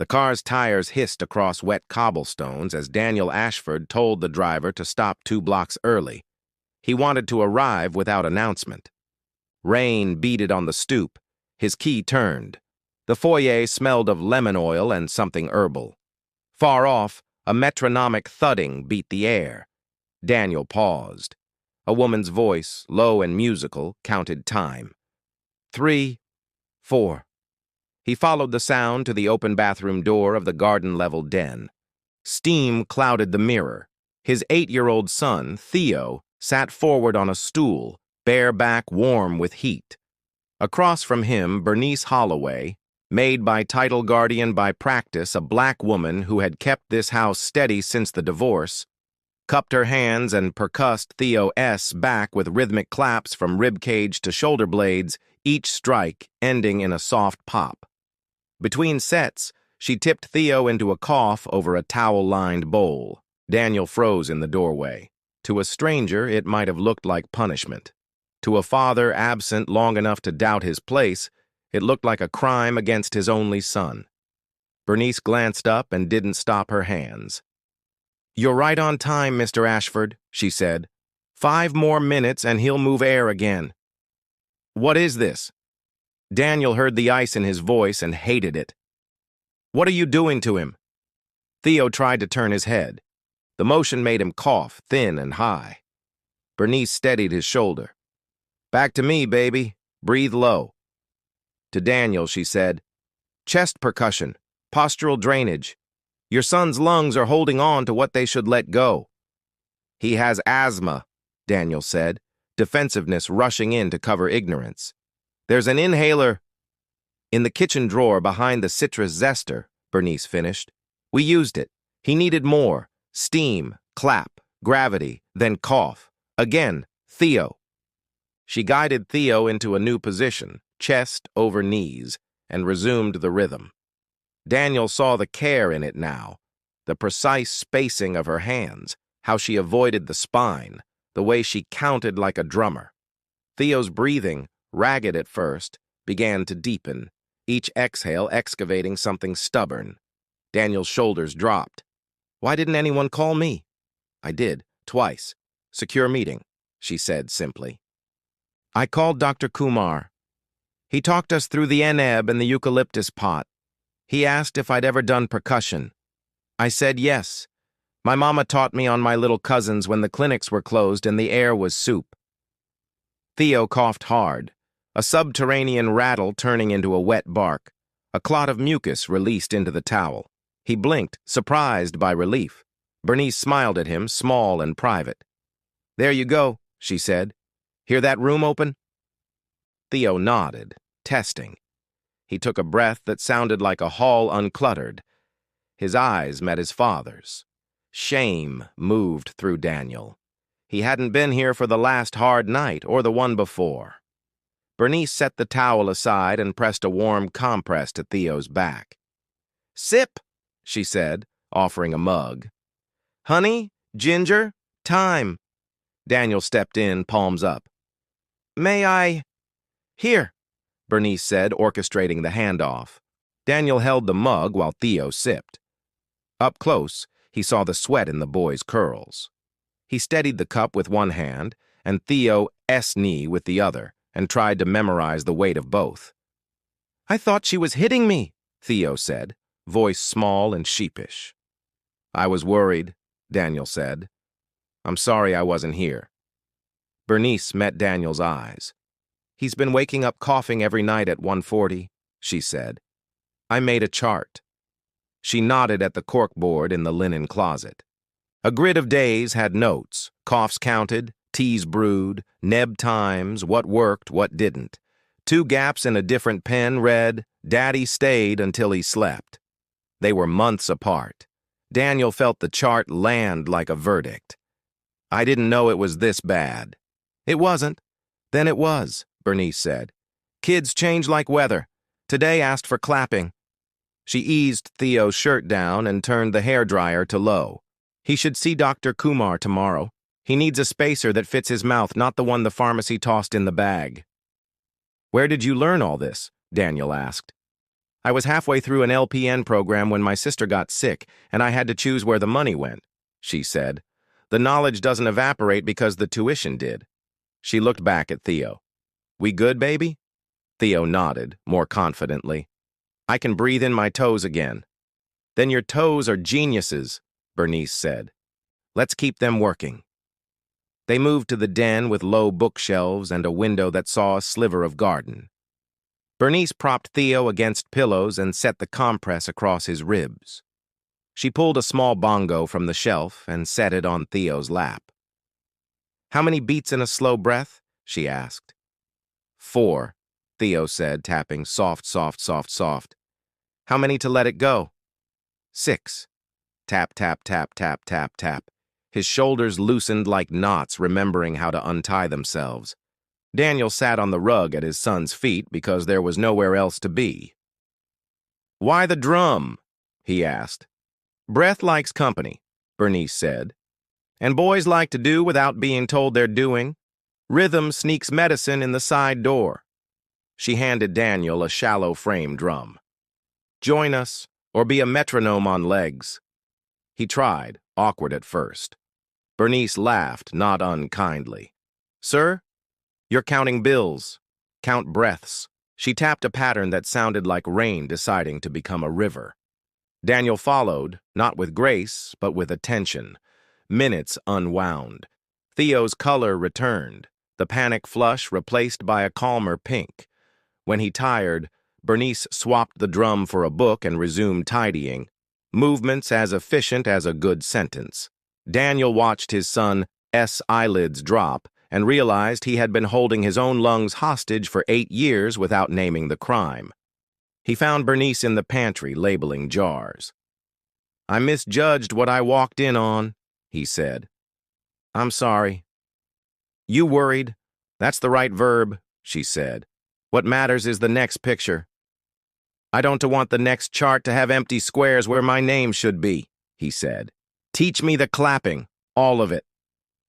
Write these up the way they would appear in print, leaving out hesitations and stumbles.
The car's tires hissed across wet cobblestones as Daniel Ashford told the driver to stop 2 blocks early. He wanted to arrive without announcement. Rain beaded on the stoop. His key turned. The foyer smelled of lemon oil and something herbal. Far off, a metronomic thudding beat the air. Daniel paused. A woman's voice, low and musical, counted time. 3, 4. He followed the sound to the open bathroom door of the garden-level den. Steam clouded the mirror. His 8-year-old son, Theo, sat forward on a stool, bare back warm with heat. Across from him, Bernice Holloway, maid by title, guardian by practice, a black woman who had kept this house steady since the divorce, cupped her hands and percussed Theo's back with rhythmic claps from ribcage to shoulder blades, each strike ending in a soft pop. Between sets, she tipped Theo into a cough over a towel-lined bowl. Daniel froze in the doorway. To a stranger, it might have looked like punishment. To a father absent long enough to doubt his place, it looked like a crime against his only son. Bernice glanced up and didn't stop her hands. "You're right on time, Mr. Ashford," she said. 5 more minutes and he'll move air again." "What is this?" Daniel heard the ice in his voice and hated it. "What are you doing to him?" Theo tried to turn his head. The motion made him cough, thin and high. Bernice steadied his shoulder. "Back to me, baby. Breathe low." To Daniel, she said, "Chest percussion, postural drainage. Your son's lungs are holding on to what they should let go." "He has asthma," Daniel said, defensiveness rushing in to cover ignorance. "There's an inhaler in the kitchen drawer behind the citrus zester," Bernice finished. "We used it. He needed more. Steam, clap, gravity, then cough. Again, Theo." She guided Theo into a new position, chest over knees, and resumed the rhythm. Daniel saw the care in it now, the precise spacing of her hands, how she avoided the spine, the way she counted like a drummer. Theo's breathing, ragged at first, began to deepen, each exhale excavating something stubborn. Daniel's shoulders dropped. "Why didn't anyone call me?" "I did, twice. Secure meeting," she said simply. "I called Dr. Kumar. He talked us through the NEB and the eucalyptus pot. He asked if I'd ever done percussion. I said yes. My mama taught me on my little cousins when the clinics were closed and the air was soup." Theo coughed hard, a subterranean rattle turning into a wet bark, a clot of mucus released into the towel. He blinked, surprised by relief. Bernice smiled at him, small and private. "There you go," she said. "Hear that room open?" Theo nodded, testing. He took a breath that sounded like a hall uncluttered. His eyes met his father's. Shame moved through Daniel. He hadn't been here for the last hard night or the one before. Bernice set the towel aside and pressed a warm compress to Theo's back. "Sip," she said, offering a mug. "Honey, ginger, time." Daniel stepped in, palms up. "May I—" "Here," Bernice said, orchestrating the handoff. Daniel held the mug while Theo sipped. Up close, he saw the sweat in the boy's curls. He steadied the cup with one hand and Theo's knee with the other and tried to memorize the weight of both. "I thought she was hitting me," Theo said, voice small and sheepish. "I was worried," Daniel said. "I'm sorry I wasn't here." Bernice met Daniel's eyes. "He's been waking up coughing every night at 1:40, she said. "I made a chart." She nodded at the corkboard in the linen closet. A grid of days had notes, coughs counted, teas brewed, neb times, what worked, what didn't. 2 gaps in a different pen read, "Daddy stayed until he slept." They were months apart. Daniel felt the chart land like a verdict. "I didn't know it was this bad." "It wasn't. Then it was," Bernice said. "Kids change like weather. Today asked for clapping." She eased Theo's shirt down and turned the hairdryer to low. "He should see Dr. Kumar tomorrow. He needs a spacer that fits his mouth, not the one the pharmacy tossed in the bag." "Where did you learn all this?" Daniel asked. I was halfway through an LPN program when my sister got sick, and I had to choose where the money went, she said. The knowledge doesn't evaporate because the tuition did. She looked back at Theo. We good, baby? Theo nodded, more confidently. I can breathe in my toes again. Then your toes are geniuses, Bernice said. Let's keep them working. They moved to the den with low bookshelves and a window that saw a sliver of garden. Bernice propped Theo against pillows and set the compress across his ribs. She pulled a small bongo from the shelf and set it on Theo's lap. How many beats in a slow breath? She asked. 4, Theo said, tapping soft, soft, soft, soft. How many to let it go? 6. Tap, tap, tap, tap, tap, tap. His shoulders loosened like knots, remembering how to untie themselves. Daniel sat on the rug at his son's feet because there was nowhere else to be. Why the drum? He asked. Breath likes company, Bernice said. And boys like to do without being told they're doing. Rhythm sneaks medicine in the side door. She handed Daniel a shallow frame drum. Join us, or be a metronome on legs. He tried, awkward at first. Bernice laughed, not unkindly. Sir? You're counting bills. Count breaths. She tapped a pattern that sounded like rain deciding to become a river. Daniel followed, not with grace, but with attention. Minutes unwound. Theo's color returned, the panic flush replaced by a calmer pink. When he tired, Bernice swapped the drum for a book and resumed tidying, movements as efficient as a good sentence. Daniel watched his son's eyelids drop and realized he had been holding his own lungs hostage for 8 years without naming the crime. He found Bernice in the pantry labeling jars. I misjudged what I walked in on, he said. I'm sorry. You worried? That's the right verb, she said. What matters is the next picture. I don't want the next chart to have empty squares where my name should be, he said. Teach me the clapping, all of it.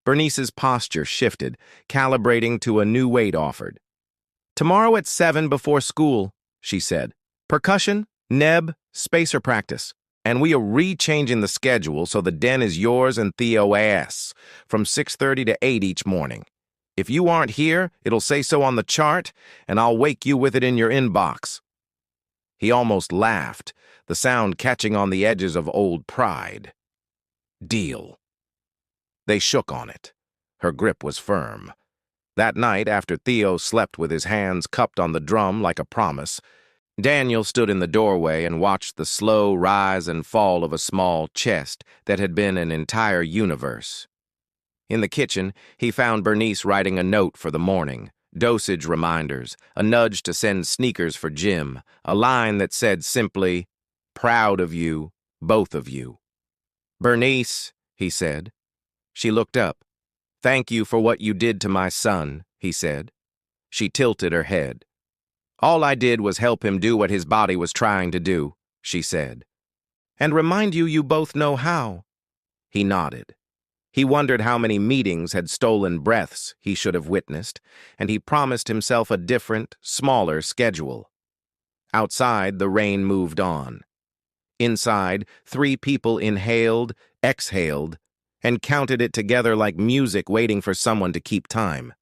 Bernice's posture shifted, calibrating to a new weight offered. Tomorrow at 7 before school, she said. Percussion, neb, spacer practice. And we are re-changing the schedule so the den is yours and Theo's from 6:30 to 8 each morning. If you aren't here, it'll say so on the chart, and I'll wake you with it in your inbox. He almost laughed, the sound catching on the edges of old pride. Deal. They shook on it. Her grip was firm. That night, after Theo slept with his hands cupped on the drum like a promise, Daniel stood in the doorway and watched the slow rise and fall of a small chest that had been an entire universe. In the kitchen, he found Bernice writing a note for the morning, dosage reminders, a nudge to send sneakers for Jim, a line that said simply, proud of you, both of you. Bernice, he said. She looked up. Thank you for what you did to my son, he said. She tilted her head. All I did was help him do what his body was trying to do, she said. And remind you both know how. He nodded. He wondered how many meetings had stolen breaths he should have witnessed, and he promised himself a different, smaller schedule. Outside, the rain moved on. Inside, 3 people inhaled, exhaled, and counted it together like music waiting for someone to keep time.